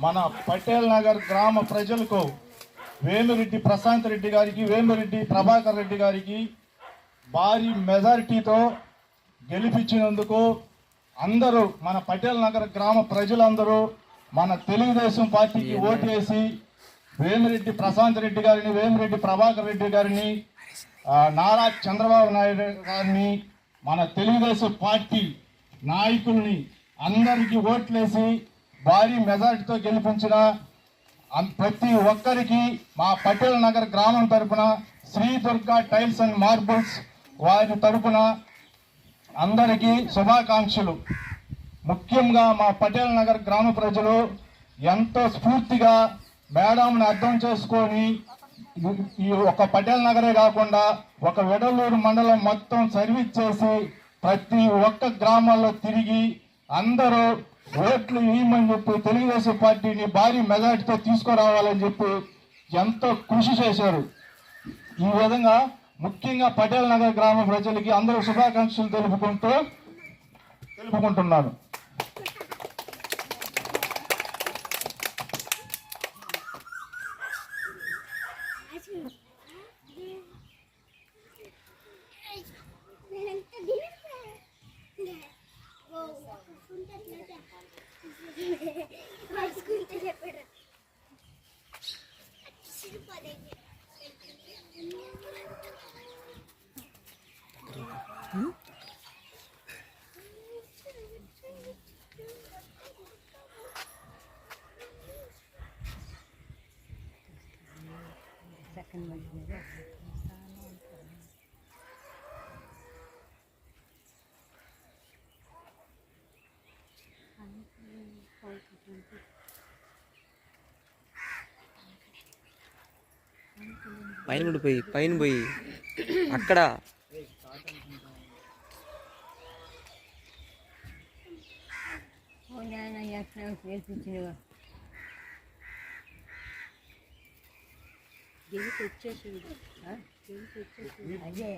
మన పటేల్ నగర్ గ్రామ ప్రజలకు వేమిరెడ్డి ప్రశాంత్ రెడ్డి గారికి, వేమిరెడ్డి ప్రభాకర్ రెడ్డి గారికి భారీ మెజారిటీతో గెలిపించినందుకు అందరూ మన పటేల్ నగర్ గ్రామ ప్రజలందరూ మన తెలుగుదేశం పార్టీకి ఓటు వేసి వేమిరెడ్డి ప్రశాంత్ రెడ్డి గారిని, వేమిరెడ్డి ప్రభాకర్ రెడ్డి గారిని, నారా చంద్రబాబు నాయుడు గారిని, మన తెలుగుదేశం పార్టీ నాయకుల్ని అందరికీ ఓట్లేసి భారీ మెజారిటీతో గెలిపించిన ప్రతి ఒక్కరికి మా పటేల్ నగర్ గ్రామం తరఫున Shri Durga tiles and marbles వారి తరఫున అందరికీ శుభాకాంక్షలు. ముఖ్యంగా మా పటేల్ నగర్ గ్రామ ప్రజలు ఎంతో స్ఫూర్తిగా మేడంని అర్థం చేసుకొని ఈ ఒక పటేల్ నగరే కాకుండా ఒక వెడలూరు మండలం మొత్తం సర్వీస్ చేసి ప్రతి ఒక్క గ్రామాల్లో తిరిగి అందరూ ఓట్లు ఇవ్వమని చెప్పి తెలుగుదేశం పార్టీని భారీ మెజార్టీతో తీసుకురావాలని చెప్పి ఎంతో కృషి చేశారు. ఈ విధంగా ముఖ్యంగా పటేల్ నగర్ గ్రామ ప్రజలకి అందరూ శుభాకాంక్షలు తెలుపుకుంటున్నాను. పైన పోయి అక్కడ గెలిపి వచ్చేసి అదే